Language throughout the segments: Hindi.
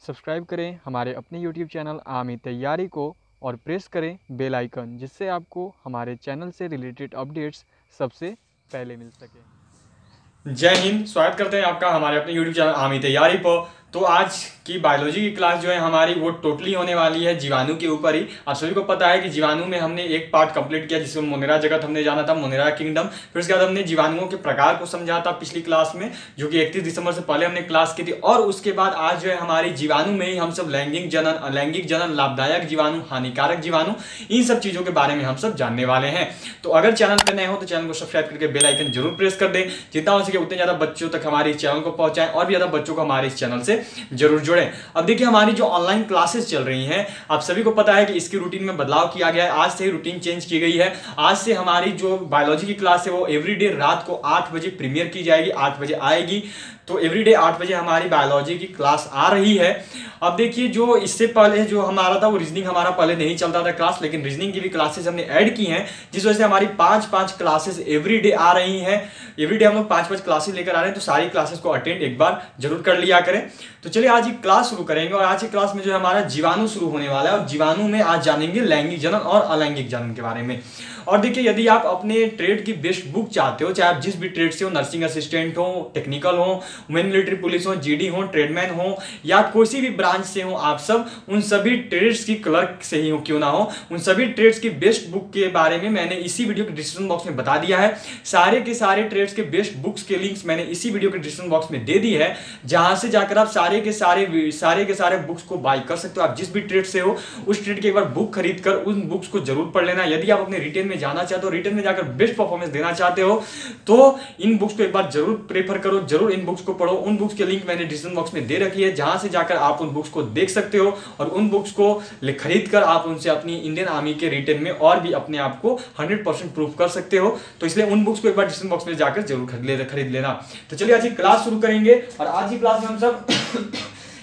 सब्सक्राइब करें हमारे अपने यूट्यूब चैनल आमी तैयारी को और प्रेस करें बेल आइकन, जिससे आपको हमारे चैनल से रिलेटेड अपडेट्स सबसे पहले मिल सके। जय हिंद। स्वागत करते हैं आपका हमारे अपने यूट्यूब चैनल आमी तैयारी पर। तो आज की बायोलॉजी की क्लास जो है हमारी वो टोटली होने वाली है जीवाणु के ऊपर ही। आप सभी को पता है कि जीवाणु में हमने एक पार्ट कंप्लीट किया जिसमें मोनेरा जगत हमने जाना था, मोनेरा किंगडम। फिर उसके बाद हमने जीवाणुओं के प्रकार को समझा था पिछली क्लास में, जो कि 31 दिसंबर से पहले हमने क्लास की थी। और उसके बाद आज जो है हमारी जीवाणु में ही हम सब लैंगिक जनन, अलैंगिक जनन, लाभदायक जीवाणु, हानिकारक जीवाणु, इन सब चीजों के बारे में हम सब जानने वाले हैं। तो अगर चैनल पर नए हो तो चैनल को सब्सक्राइब करके बेल आइकन जरूर प्रेस कर दें, जितना हो सके उतने ज्यादा बच्चों तक हमारे इस चैनल को पहुंचाएं और भी ज्यादा बच्चों को हमारे इस चैनल से जरूर जुड़ें। अब देखिए हमारी जो ऑनलाइन क्लासेस चल रही हैं, आप सभी को पता है कि इसकी रूटीन में बदलाव किया गया है। आज से ही रूटीन चेंज की गई है। आज से हमारी जो बायोलॉजी की क्लास है वो एवरीडे रात को 8 बजे प्रीमियर की जाएगी, 8 बजे आएगी। तो एवरीडे 8 बजे हमारी बायोलॉजी की क्लास आ रही है। अब देखिए जो इससे पहले जो हमारा था वो रीजनिंग हमारा पहले नहीं चलता था क्लास, लेकिन रीजनिंग की भी क्लासेस हमने ऐड की हैं, जिस वजह से हमारी 5-5 क्लासेस एवरीडे आ रही हैं। एवरीडे हम लोग 5-5 क्लासेस लेकर आ रहे हैं, तो सारी क्लासेस को अटेंड एक बार जरूर कर लिया करें। तो चलिए आज की क्लास शुरू करेंगे और आज की क्लास में जो है हमारा जीवाणु शुरू होने वाला है और जीवाणु में आज जानेंगे लैंगिक जनन और अलैंगिक जनन के बारे में। और देखिए यदि आप अपने ट्रेड की बेस्ट बुक चाहते हो, चाहे आप जिस भी ट्रेड से हो, नर्सिंग असिस्टेंट हो, टेक्निकल हो, वुमेन मिलिट्री पुलिस हो, जीडी हो, ट्रेडमैन हो या कोई भी ब्रांच से हो, आप सब उन सभी ट्रेड्स की क्लर्क से ही हो क्यों ना हो, उन सभी ट्रेड्स की बेस्ट बुक के बारे में मैंने इसी वीडियो के डिस्क्रिप्शन बॉक्स में बता दिया है। सारे के सारे ट्रेड्स के बेस्ट बुक्स के लिंक्स मैंने इसी वीडियो के डिस्क्रिप्शन बॉक्स में दे दी है, जहां से जाकर आप सारे के सारे बुक्स को बाय कर सकते हो। आप जिस भी ट्रेड से हो उस ट्रेड की एक बार बुक खरीद कर उन बुक्स को जरूर पढ़ लेना। यदि आप अपने रिटेल में जाना चाहते हो, रिटेल में जाकर बेस्ट परफॉर्मेंस देना चाहते हो, तो इन बुक्स को एक बार जरूर प्रेफर करो, जरूर इन बुक्स को पढ़ो। उन बुक्स के लिंक मैंने डिस्क्रिप्शन बॉक्स में दे रखी है, जहां से जाकर आप उन बुक्स को देख सकते हो और उन बुक्स को खरीद कर आप उनसे अपनी इंडियन आर्मी के रिटेल में और भी अपने आप को 100% प्रूफ कर सकते हो। तो इसलिए उन बुक्स को एक बार डिस्क्रिप्शन बॉक्स में जाकर जरूर खरीद लेना। तो चलिए आज की क्लास शुरू करेंगे और आज की क्लास में हम सब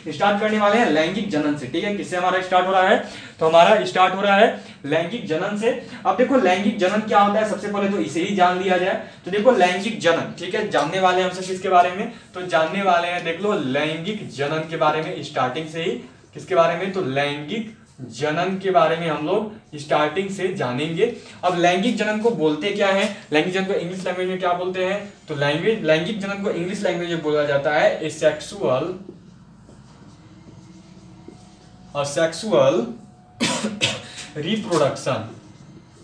स्टार्ट करने वाले हैं लैंगिक जनन से। ठीक है, किससे हमारा स्टार्ट हो रहा है? तो हमारा स्टार्ट हो रहा है लैंगिक जनन से। अब देखो लैंगिक जनन क्या होता है, सबसे पहले तो इसे ही जान लिया जाए। तो देखो लैंगिक जनन, ठीक है, जानने वाले हम सब किसके बारे में? तो जानने वाले हैं, देख लो, लैंगिक जनन के बारे में स्टार्टिंग से ही। किसके बारे में? तो लैंगिक जनन के बारे में हम लोग स्टार्टिंग से जानेंगे। अब लैंगिक जनन को बोलते क्या है? लैंगिक जनन को इंग्लिश लैंग्वेज में क्या बोलते हैं? तो लैंगिक जनन को इंग्लिश लैंग्वेज में बोला जाता है ए सेक्सुअल रिप्रोडक्शन।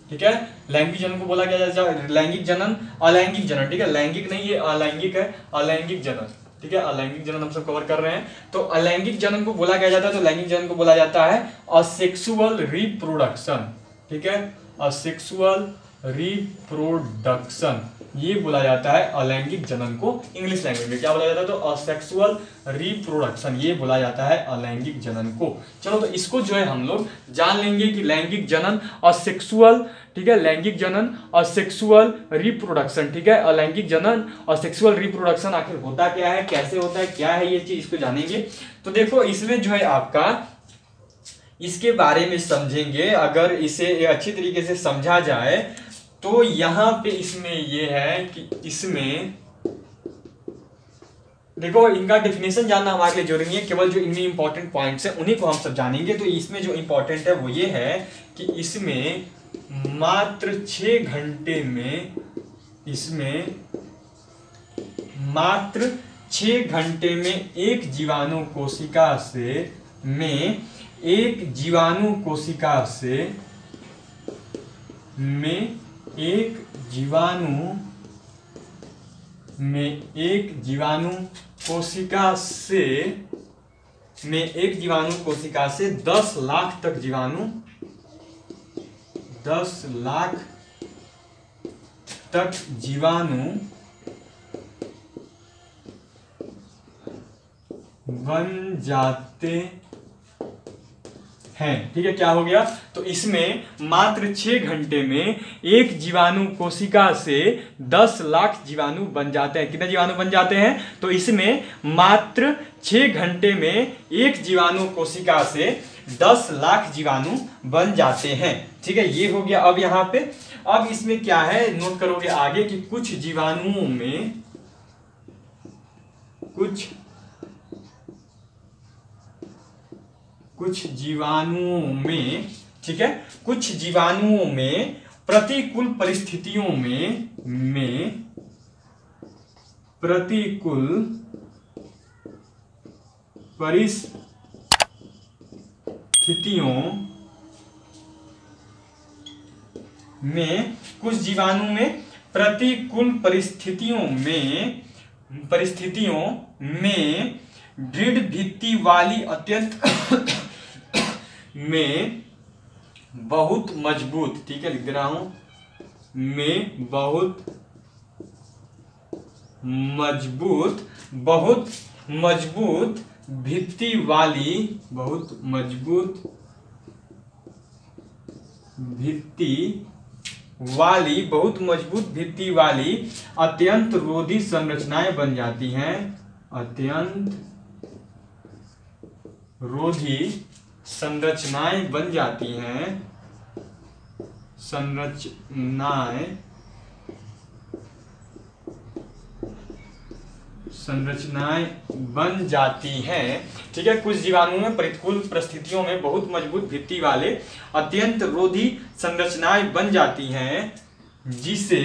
ठीक है, लैंगिक जनन को बोला गया जाता है लैंगिक जनन, अलैंगिक जनन। ठीक है, लैंगिक नहीं, ये अलैंगिक है, अलैंगिक जनन। ठीक है, अलैंगिक जनन हम सब कवर कर रहे हैं। तो अलैंगिक जनन को बोला गया जाता है, तो लैंगिक जनन को बोला जाता है असेक्सुअल रिप्रोडक्शन। ठीक है, असेक्सुअल रिप्रोडक्शन, ये बोला जाता है अलैंगिक जनन को इंग्लिश लैंग्वेज में। क्या बोला जाता है? तो असेक्सुअल रिप्रोडक्शन, ये बोला जाता है अलैंगिक जनन को। चलो तो इसको जो है हम लोग जान लेंगे कि लैंगिक जनन असेक्सुअल, ठीक है, लैंगिक जनन असेक्सुअल रिप्रोडक्शन। ठीक है, अलैंगिक जनन और सेक्सुअल रिप्रोडक्शन आखिर होता क्या है, कैसे होता है, क्या है ये चीज, इसको जानेंगे। तो देखो इसमें जो है आपका इसके बारे में समझेंगे। अगर इसे अच्छी तरीके से समझा जाए तो यहां पे इसमें यह है कि इसमें देखो इनका डेफिनेशन जानना हमारे लिए जरूरी है, केवल जो इनमें इंपॉर्टेंट पॉइंट्स हैं उन्हीं को हम सब जानेंगे। तो इसमें जो इंपॉर्टेंट है वो ये है कि इसमें मात्र 6 घंटे में, इसमें मात्र 6 घंटे में एक जीवाणु कोशिका से एक जीवाणु कोशिका से 10 लाख तक जीवाणु, 10 लाख तक जीवाणु बन जाते हैं। ठीक है, क्या हो गया? तो इसमें मात्र 6 घंटे में एक जीवाणु कोशिका से 10 लाख जीवाणु बन जाते हैं। कितने जीवाणु बन जाते हैं? तो इसमें मात्र 6 घंटे में एक जीवाणु कोशिका से 10 लाख जीवाणु बन जाते हैं। ठीक है, ये हो गया। अब यहां पे अब इसमें क्या है, नोट करोगे आगे कि कुछ जीवाणुओं में, कुछ कुछ जीवाणुओं में, ठीक है, कुछ जीवाणुओं में प्रतिकूल परिस्थितियों में प्रतिकूल परिस्थितियों में, कुछ जीवाणु में प्रतिकूल परिस्थितियों में दृढ़ भित्ति वाली अत्यंत में बहुत मजबूत, ठीक है लिख दे रहा हूं, में बहुत मजबूत भित्ति वाली, बहुत मजबूत भित्ति वाली अत्यंत रोधी संरचनाएं बन जाती हैं, अत्यंत रोधी संरचनाएं बन जाती हैं, संरचनाएं बन जाती हैं, ठीक है। कुछ जीवाणुओं में प्रतिकूल परिस्थितियों में बहुत मजबूत भित्ति वाले अत्यंत रोधी संरचनाएं बन जाती हैं, जिसे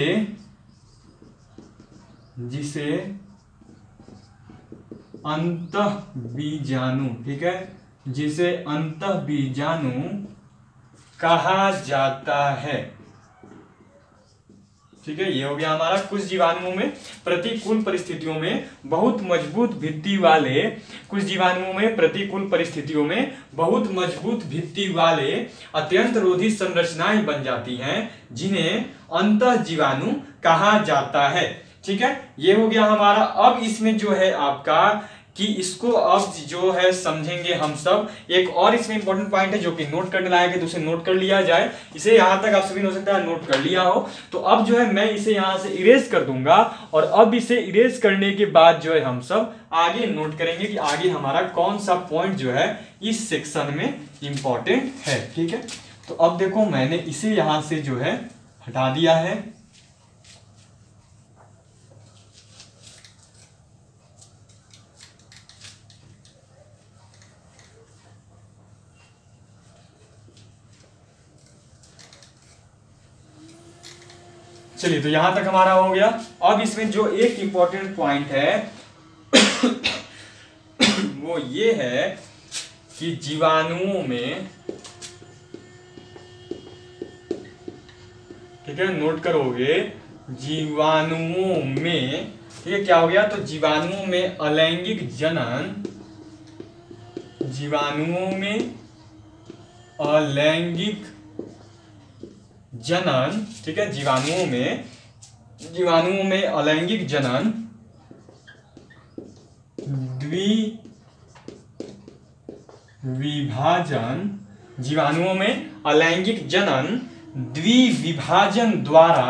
अंतःबीजाणु, ठीक है, जिसे अंतःबीजाणु कहा जाता है, ठीक है। ये हो गया हमारा कुछ जीवाणुओं में प्रतिकूल परिस्थितियों में बहुत मजबूत भित्ति वाले, कुछ जीवाणुओं में प्रतिकूल परिस्थितियों में बहुत मजबूत भित्ति वाले अत्यंत रोधी संरचनाएं बन जाती हैं, जिन्हें अंतःजीवाणु कहा जाता है, ठीक है। ये हो गया हमारा। अब इसमें जो है आपका कि इसको अब जो है समझेंगे हम सब। एक और इसमें इंपॉर्टेंट पॉइंट है जो कि नोट करने लायक है, तो उसे नोट कर लिया जाए। इसे यहां तक आप सभी ने हो सकता है नोट कर लिया हो। तो अब जो है मैं इसे यहां से इरेज कर दूंगा, और अब इसे इरेज करने के बाद जो है हम सब आगे नोट करेंगे कि आगे हमारा कौन सा पॉइंट जो है इस सेक्शन में इंपॉर्टेंट है, ठीक है। तो अब देखो मैंने इसे यहां से जो है हटा दिया है। चलिए, तो यहां तक हमारा हो गया। अब इसमें जो एक इंपॉर्टेंट पॉइंट है वो ये है कि जीवाणुओं में, ठीक है, नोट करोगे, जीवाणुओं में, ठीक है, क्या हो गया, तो जीवाणुओं में अलैंगिक जनन, जीवाणुओं में अलैंगिक जनन, ठीक है, जीवाणुओं में अलैंगिक जनन द्विविभाजन, जीवाणुओं में अलैंगिक जनन द्विविभाजन द्वारा,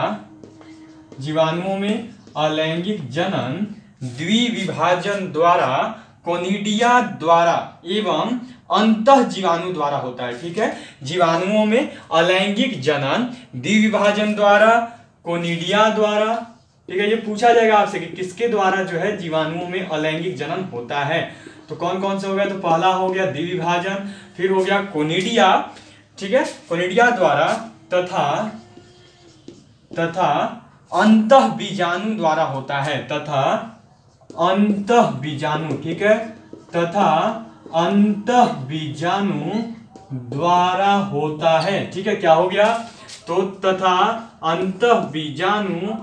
जीवाणुओं में अलैंगिक जनन द्विविभाजन द्वारा, कोनिडिया द्वारा एवं अंतः जीवाणु द्वारा होता है, ठीक है। जीवाणुओं में अलैंगिक जनन द्विविभाजन द्वारा, कोनिडिया द्वारा, ठीक है। ये पूछा जाएगा आपसे कि किसके द्वारा जो है जीवाणुओं में अलैंगिक जनन होता है। तो कौन कौन से हो गया, तो पहला हो गया द्विविभाजन, फिर हो गया कोनिडिया, ठीक है, कोनिडिया द्वारा, तथा अंतः बीजाणु द्वारा होता है, तथा अंतः बीजाणु, ठीक है, तथा अंतः बीजाणु द्वारा होता है, ठीक है। क्या हो गया, तो तथा अंतः बीजाणु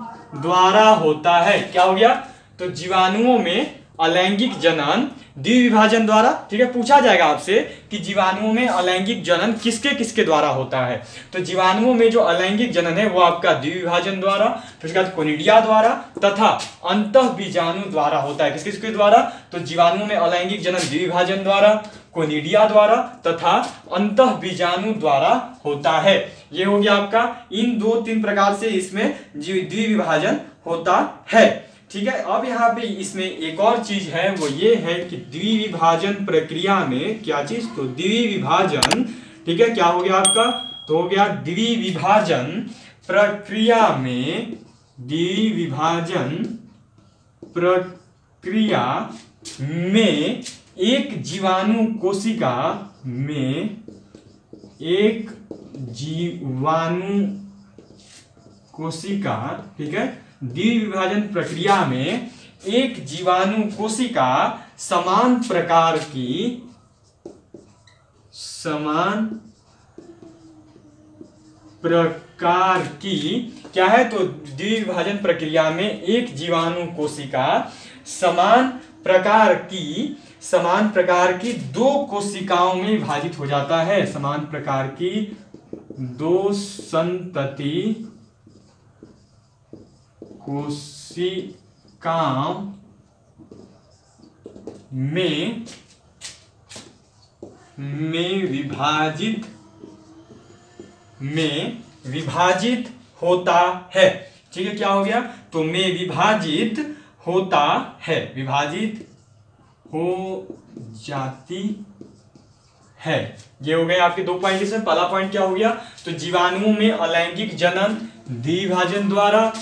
द्वारा होता है, क्या हो गया, तो जीवाणुओं में अलैंगिक जनन द्विविभाजन द्वारा, ठीक है। पूछा जाएगा आपसे कि जीवाणुओं में अलैंगिक जनन किसके किसके द्वारा होता है, तो जीवाणुओं में जो अलैंगिक जनन है वो आपका द्विविभाजन द्वारा, फिर उसके बाद कोनिडिया द्वारा, तथा अंतः बीजाणु द्वारा होता है। किस किसके द्वारा, तो जीवाणुओं में अलैंगिक जनन द्विविभाजन द्वारा, कोनिडिया द्वारा तथा अंतः बीजाणु द्वारा होता है। ये हो गया आपका, इन 2-3 प्रकार से इसमें द्विविभाजन होता है, ठीक है। अब यहाँ पे इसमें एक और चीज है, वो ये है कि द्विविभाजन प्रक्रिया में क्या चीज, तो द्विविभाजन, ठीक है, क्या हो गया आपका, तो हो गया द्विविभाजन प्रक्रिया में, द्विविभाजन प्रक्रिया में एक जीवाणु कोशिका में एक जीवाणु कोशिका, ठीक है, द्विविभाजन प्रक्रिया में एक जीवाणु कोशिका समान प्रकार की क्या है, तो द्विविभाजन प्रक्रिया में एक जीवाणु कोशिका समान प्रकार की दो कोशिकाओं में विभाजित हो जाता है। समान प्रकार की दो संतति कोशिकाओं में विभाजित होता है। ठीक है, क्या हो गया, तो में विभाजित होता है, विभाजित हो जाती है। ये हो गए आपके दो पॉइंट। इसमें पहला पॉइंट क्या हो गया, तो जीवाणुओं में अलैंगिक जनन द्विभाजन द्वारा,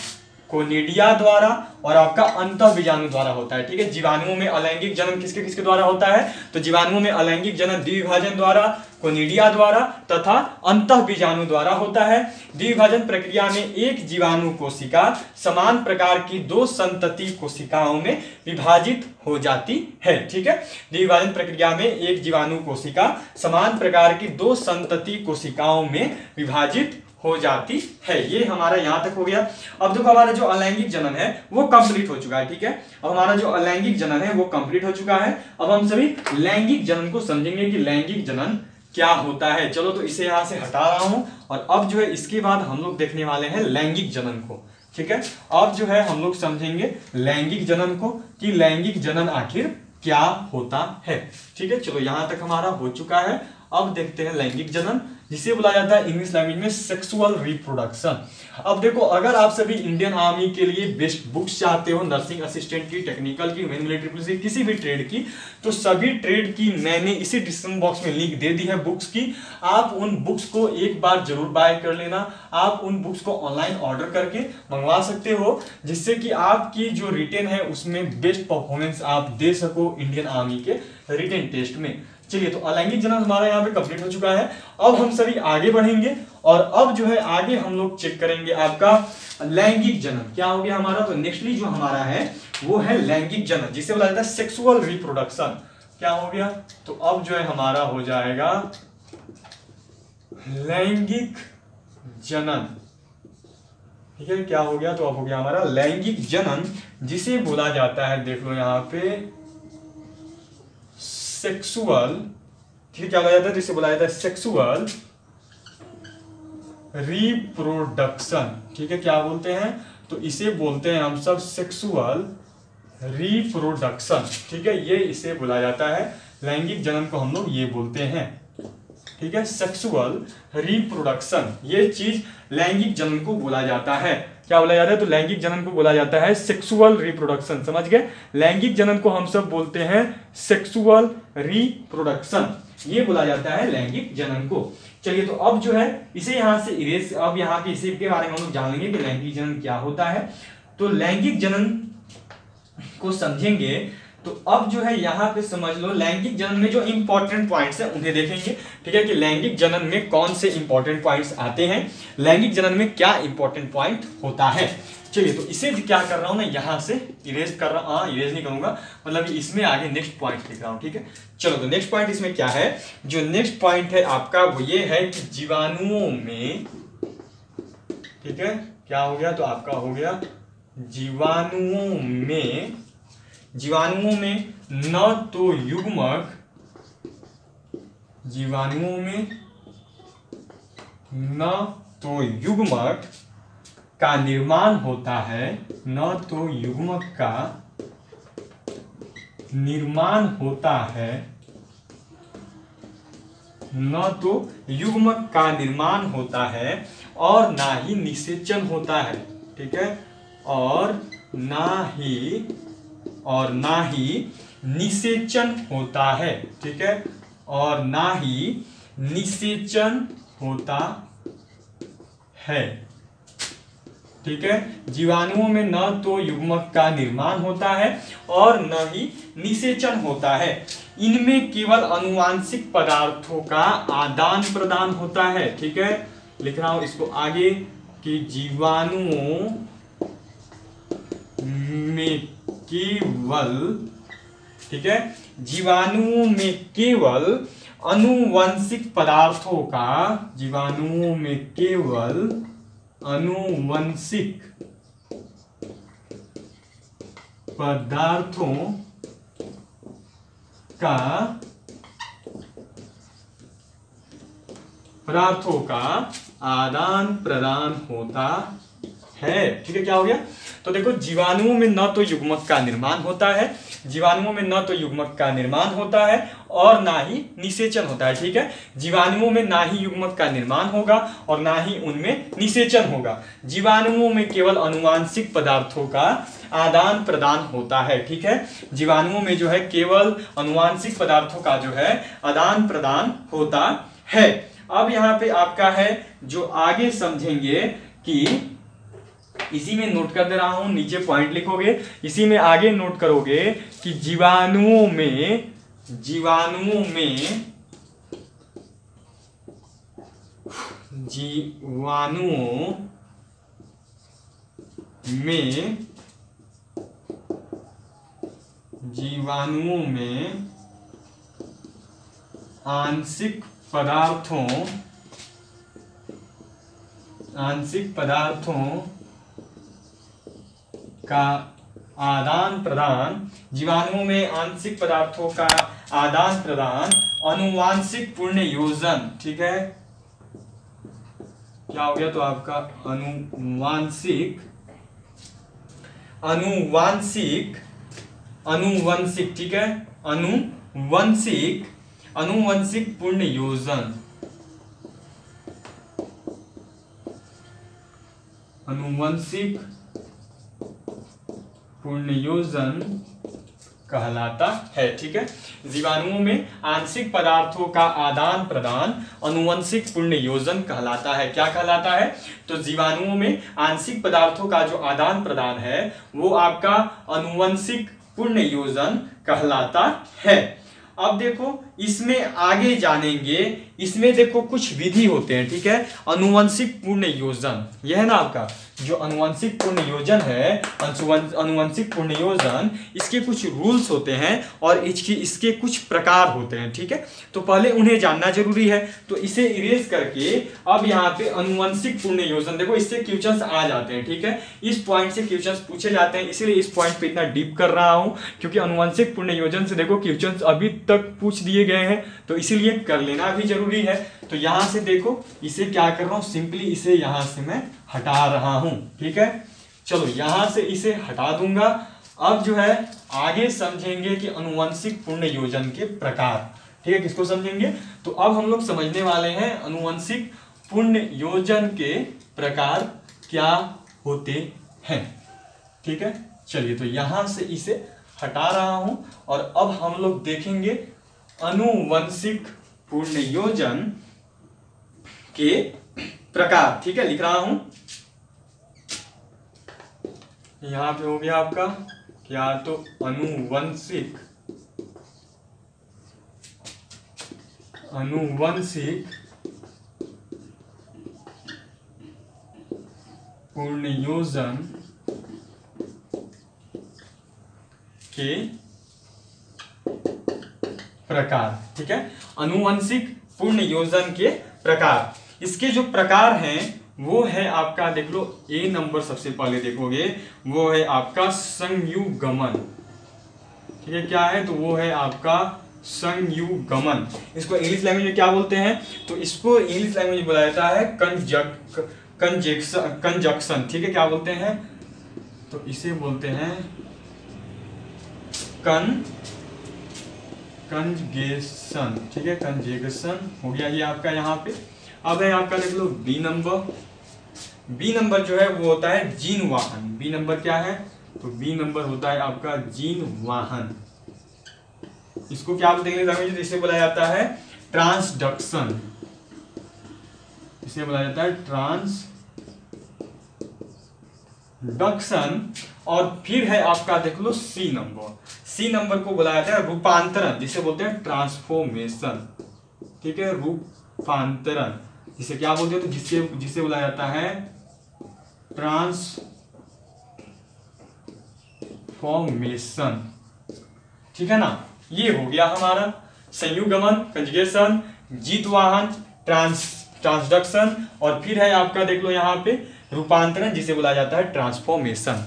कोनिडिया द्वारा और आपका अंतःबीजाणु द्वारा होता है। ठीक है, जीवाणुओं में अलैंगिक जनन किसके किसके द्वारा होता है, तो जीवाणुओं में अलैंगिक जनन द्विभाजन द्वारा, कोनिडिया द्वारा तथा अंतःबीजाणु द्वारा होता है। द्विभाजन प्रक्रिया में एक जीवाणु कोशिका समान प्रकार की दो संतति कोशिकाओं में विभाजित हो जाती है। ठीक है, द्विभाजन प्रक्रिया में एक जीवाणु कोशिका समान प्रकार की दो संतति कोशिकाओं में विभाजित हो जाती है। ये हमारा यहां तक हो गया। अब देखो हमारा जो अलैंगिक जनन है वो कंप्लीट हो चुका है। ठीक है, अब हमारा जो अलैंगिक जनन है वो कंप्लीट हो चुका है। अब हम सभी लैंगिक जनन को समझेंगे कि लैंगिक जनन क्या होता है। चलो तो इसे यहां से हटा रहा हूं और अब जो है इसके बाद हम लोग देखने वाले हैं लैंगिक जनन को। ठीक है, अब जो है हम लोग समझेंगे लैंगिक जनन को कि लैंगिक जनन आखिर क्या होता है। ठीक है, चलो यहां तक हमारा हो चुका है। अब देखते हैं लैंगिक जनन, जिसे बुलाया जाता है इंग्लिश लैंग्वेज में सेक्सुअल रिप्रोडक्शन। अब देखो, अगर आप सभी इंडियन आर्मी के लिए बेस्ट बुक्स चाहते हो, नर्सिंग असिस्टेंट की, टेक्निकल की, मेन मिलिट्री पुलिस की, किसी भी ट्रेड की, तो सभी ट्रेड की मैंने इसी डिस्क्रिप्शन बॉक्स में लिंक दे दी है बुक्स की। आप उन बुक्स को एक बार जरूर बाय कर लेना। आप उन बुक्स को ऑनलाइन ऑर्डर करके मंगवा सकते हो, जिससे कि आपकी जो रिटेन है उसमें बेस्ट परफॉर्मेंस आप दे सको इंडियन आर्मी के रिटेन टेस्ट में। चलिए, तो अलैंगिक जनन हमारा यहाँ पे कंप्लीट हो चुका है। अब हम सभी आगे बढ़ेंगे और अब जो है आगे हम लोग चेक करेंगे आपका लैंगिक जनन क्या हो गया हमारा। तो नेक्स्टली जो हमारा है वो है लैंगिक जनन, जिसे बोला जाता है सेक्सुअल रिप्रोडक्शन। क्या हो गया, तो अब जो है हमारा हो जाएगा लैंगिक जनन। ठीक है, क्या हो गया, तो अब हो गया हमारा लैंगिक जनन, जिसे बोला जाता है, देख लो यहाँ पे सेक्सुअल। ठीक है, क्या बोला जाता है, जिसे बोला जाता है सेक्सुअल रिप्रोडक्शन। ठीक है, क्या बोलते हैं, तो इसे बोलते हैं हम सब सेक्सुअल रिप्रोडक्शन। ठीक है, ये इसे बोला जाता है, लैंगिक जनन को हम लोग ये बोलते हैं। ठीक है, सेक्सुअल रिप्रोडक्शन, ये चीज लैंगिक जनन को बोला जाता है। क्या बोला जाता है, तो लैंगिक जनन को बोला जाता है सेक्सुअल रिप्रोडक्शन। समझ गए, लैंगिक जनन को हम सब बोलते हैं सेक्सुअल रिप्रोडक्शन, ये बोला जाता है लैंगिक जनन को। चलिए, तो अब जो है इसे यहां से इरेज, अब यहाँ के इसी के बारे में हम लोग जान लेंगे कि लैंगिक जनन क्या होता है। तो लैंगिक जनन को समझेंगे तो अब जो है यहाँ पे समझ लो लैंगिक जनन में जो इंपॉर्टेंट पॉइंट्स हैं उन्हें देखेंगे। ठीक है, कि लैंगिक जनन में कौन से इंपॉर्टेंट पॉइंट्स आते हैं, लैंगिक जनन में क्या इंपॉर्टेंट पॉइंट होता है। चलिए, तो इसे क्या कर रहा हूं मैं, यहां से इरेज कर रहा हूं, इरेज नहीं करूंगा, मतलब इसमें आगे नेक्स्ट पॉइंट लिख रहा हूं। ठीक है, चलो, तो नेक्स्ट पॉइंट इसमें क्या है, जो नेक्स्ट पॉइंट है आपका वो ये है कि जीवाणुओं में, ठीक है, क्या हो गया, तो आपका हो गया जीवाणुओं में न तो युग्मक, जीवाणुओं में न तो युग्मक का निर्माण होता है, न तो युग्मक का निर्माण होता है, न तो युग्मक का निर्माण होता है और ना ही निषेचन होता है। ठीक है, और ना ही निषेचन होता है। ठीक है, और ना ही निषेचन होता है। ठीक है, जीवाणुओं में न तो युग्मक का निर्माण होता है और न ही निषेचन होता है। इनमें केवल आनुवांशिक पदार्थों का आदान प्रदान होता है। ठीक है, लिख रहा हूं इसको आगे कि जीवाणुओं में केवल, ठीक है, जीवाणुओं में केवल आनुवंशिक पदार्थों का, जीवाणुओं में केवल आनुवंशिक पदार्थों का आदान प्रदान होता है। ठीक है, क्या हो गया? तो देखो, जीवाणुओं में न तो युग्मक का निर्माण होता है, जीवाणुओं में न तो युग्मक का निर्माण होता है और ना ही निषेचन होता है। ठीक है, जीवाणुओं में ना ही युग्मक का निर्माण होगा और ना ही उनमें निषेचन होगा। जीवाणुओं में केवल आनुवांशिक पदार्थों का आदान प्रदान होता है। ठीक है, जीवाणुओं में जो है केवल आनुवांशिक पदार्थों का जो है आदान प्रदान होता है। अब यहाँ पे आपका है जो आगे समझेंगे कि इसी में नोट कर दे रहा हूं, नीचे पॉइंट लिखोगे, इसी में आगे नोट करोगे कि जीवाणुओं में आंशिक पदार्थों का आदान प्रदान, जीवाणुओं में आंशिक पदार्थों का आदान प्रदान आनुवांशिक पुनर्योजन। ठीक है, क्या हो गया? तो आपका अनुवंशिक, ठीक है, अनुवंशिक पुनर्योजन, अनुवंशिक पुनर्योजन कहलाता है। ठीक है, जीवाणुओं में आंशिक पदार्थों का आदान प्रदान अनुवंशिक पुनर्योजन कहलाता है। क्या कहलाता है? तो जीवाणुओं में आंशिक पदार्थों का जो आदान प्रदान है वो आपका अनुवंशिक पुनर्योजन कहलाता है। अब देखो, इसमें आगे जानेंगे, इसमें देखो कुछ विधि होते हैं। ठीक है, अनुवंशिक पुनर्योजन, यह है ना आपका जो अनुवंशिक पुनर्योजन है, अनुवंशिक पुनर्योजन, इसके कुछ रूल्स होते हैं और इसके कुछ प्रकार होते हैं। ठीक है, तो पहले उन्हें जानना जरूरी है। तो इसे इरेज करके अब यहाँ पे अनुवंशिक पुनर्योजन, देखो इससे क्वेश्चंस आ जाते हैं। ठीक है, इस पॉइंट से क्वेश्चंस पूछे जाते हैं, इसीलिए इस पॉइंट पे इतना डीप कर रहा हूं, क्योंकि अनुवंशिक पुनर्योजन से देखो क्वेश्चंस अभी तक पूछ दिए गए हैं, तो इसीलिए कर लेना भी जरूरी है। तो यहां से देखो, इसे क्या कर रहा हूं, सिंपली इसे यहां से मैं हटा रहा हूं। ठीक है, चलो यहां से इसे हटा दूंगा। अब जो है आगे समझेंगे कि अनुवंशिक पुनर्योजन के प्रकार। ठीक है, किसको समझेंगे? तो अब हम लोग समझने वाले हैं अनुवंशिक पुनर्योजन के प्रकार क्या होते हैं। ठीक है, चलिए तो यहां से इसे हटा रहा हूं और अब हम लोग देखेंगे अनुवंशिक पुनर्योजन के प्रकार। ठीक है, लिख रहा हूं, यहां पे हो गया आपका क्या, तो अनुवंशिक पुनर्योजन के प्रकार। ठीक है, अनुवंशिक पुनर्योजन के प्रकार, इसके जो प्रकार हैं वो है आपका, देख लो ए नंबर सबसे पहले देखोगे, वो है आपका संयुगमन। ठीक है, क्या है? तो वो है आपका संयुगमन। इसको इंग्लिश लैंग्वेज में क्या बोलते हैं? तो इसको इंग्लिश लैंग्वेज में बोला जाता है कंजक्शन। ठीक है, क्या बोलते हैं? तो इसे बोलते हैं कंजगेशन। ठीक है, कंजगेशन हो गया ये आपका यहाँ पे। अब है आपका देख लो बी नंबर। बी नंबर जो है वो होता है जीन वाहन। बी नंबर क्या है? तो बी नंबर होता है आपका जीन वाहन। इसको क्या बोलते हैं? इसे बोला जाता है ट्रांसडक्शन। इसे बोला जाता है ट्रांसडक्शन। ट्रांसडक्शन, और फिर है आपका देख लो सी नंबर को बुलाया जाता है रूपांतरण, जिसे बोलते हैं ट्रांसफॉर्मेशन। ठीक है, रूपांतरण जिसे क्या बोलते हैं, तो जिसे बुलाया जाता है ट्रांसफॉर्मेशन। ठीक है ना, ये हो गया हमारा संयुगमन कंजुगेशन, जीतवाहन, ट्रांसडक्शन, और फिर है आपका देख लो यहाँ पे रूपांतरण, जिसे बुलाया जाता है ट्रांसफॉर्मेशन।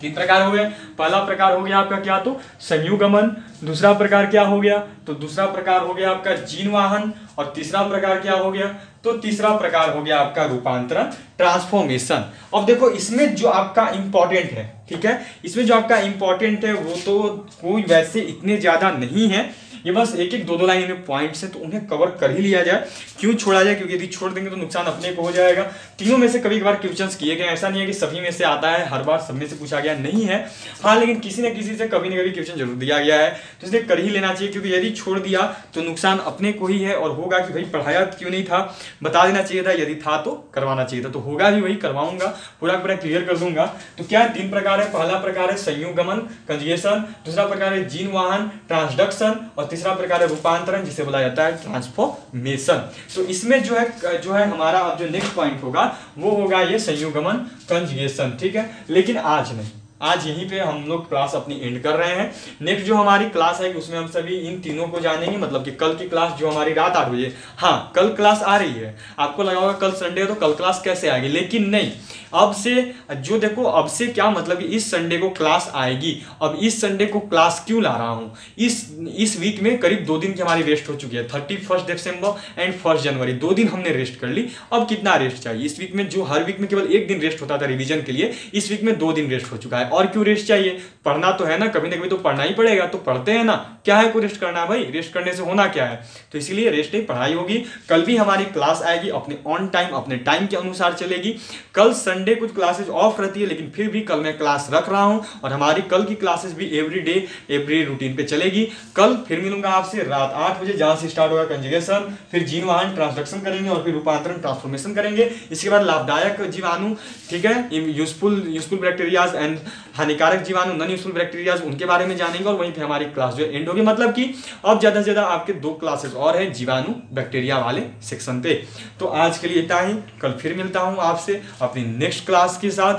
तीन प्रकार हो गए। पहला प्रकार हो गया आपका क्या, तो संयुगमन। दूसरा प्रकार क्या हो गया, तो दूसरा प्रकार हो गया आपका जीनवाहन। और तीसरा प्रकार क्या हो गया, तो तीसरा प्रकार हो गया आपका रूपांतरण ट्रांसफॉर्मेशन। अब देखो इसमें जो आपका इंपॉर्टेंट है, ठीक है, इसमें जो आपका इंपॉर्टेंट है वो तो कोई वैसे इतने ज्यादा नहीं है, ये बस एक एक दो लाइन में पॉइंट्स हैं, तो उन्हें कवर कर ही लिया जाए। क्यों छोड़ा जाए, क्योंकि यदि छोड़ देंगे तो नुकसान अपने को हो जाएगा। तीनों में से कभी कभार क्वेश्चंस किए गए, ऐसा नहीं है कि सभी में से आता है, हर बार सब में से पूछा गया नहीं है। हाँ, लेकिन किसी न किसी से कभी न कभी क्वेश्चन जरूर दिया गया है, तो इसलिए कर ही लेना चाहिए, क्योंकि यदि छोड़ दिया तो नुकसान अपने को ही है, और होगा कि भाई पढ़ाया क्यों नहीं था, बता देना चाहिए था, यदि था तो करवाना चाहिए था, तो होगा भी वही करवाऊंगा, पूरा क्लियर कर दूंगा। तो क्या है, तीन प्रकार है। पहला प्रकार है संयुगमन कंजुगेशन, दूसरा प्रकार है जीनवाहन ट्रांसडक्शन, और तीसरा प्रकार है रूपांतरण, जिसे बोला जाता है ट्रांसफॉर्मेशन। तो इसमें जो है हमारा अब जो नेक्स्ट पॉइंट होगा वो होगा ये संयुगमन कंजुगेशन। ठीक है, लेकिन आज नहीं, आज यहीं पे हम लोग क्लास अपनी एंड कर रहे हैं। नेक्स्ट जो हमारी क्लास है उसमें हम सभी इन तीनों को जानेंगे, मतलब कि कल की क्लास जो हमारी रात 8 बजे, हाँ कल क्लास आ रही है। आपको लगा होगा कल संडे है तो कल क्लास कैसे आएगी, लेकिन नहीं, अब से जो देखो, अब से क्या मतलब कि इस संडे को क्लास आएगी। अब इस संडे को क्लास क्यों ला रहा हूं, इस वीक में करीब 2 दिन की हमारी रेस्ट हो चुकी है, 31 दिसंबर एंड 1 जनवरी, 2 दिन हमने रेस्ट कर ली। अब कितना रेस्ट चाहिए इस वीक में, जो हर वीक में केवल 1 दिन रेस्ट होता था रिवीजन के लिए, इस वीक में 2 दिन रेस्ट हो चुका है। और क्यों रेस्ट चाहिए, पढ़ना तो है ना, कभी ना कभी तो पढ़ना ही पड़ेगा, तो पढ़ते हैं ना, क्या है को रेस्ट करना भाई, रेस्ट करने से होना क्या है, तो इसीलिए रेस्ट नहीं पढ़ाई होगी। कल भी हमारी क्लास आएगी, अपने ऑन टाइम अपने टाइम के अनुसार चलेगी। कल संडे कुछ क्लासेज ऑफ रहती है, लेकिन फिर भी कल मैं क्लास रख रहा हूं, और हमारी कल की क्लासेस भी एवरी डे एवरी रूटीन पे चलेगी। कल फिर मिलूंगा आपसे रात 8 बजे, जहां से स्टार्ट होगा कंजुगेशन, फिर जीनवाहन ट्रांसडक्शन करेंगे, और फिर रूपांतरण ट्रांसफॉर्मेशन करेंगे। इसके बाद लाभदायक जीवाणु, ठीक है, यूजफुल बैक्टीरियाज एंड हानिकारक जीवाणु नॉन यूजफुल बैक्टीरियाज, उनके बारे में जानेंगे, और वहीं पे हमारी क्लास जो एंड होगी। मतलब कि अब ज्यादा से ज्यादा आपके 2 क्लासेस और है जीवाणु बैक्टीरिया वाले सेक्शन पे। तो आज के लिए इतना ही, कल फिर मिलता हूं आपसे अपनी नेक्स्ट क्लास के साथ।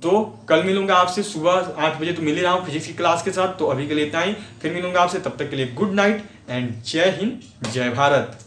तो कल मिलूंगा आपसे सुबह 8 बजे, तो मिल ही रहा हूं फिजिक्स की क्लास के साथ। तो अभी के लिए इतना ही, फिर मिलूंगा आपसे, तब तक के लिए गुड नाइट एंड जय हिंद जय भारत।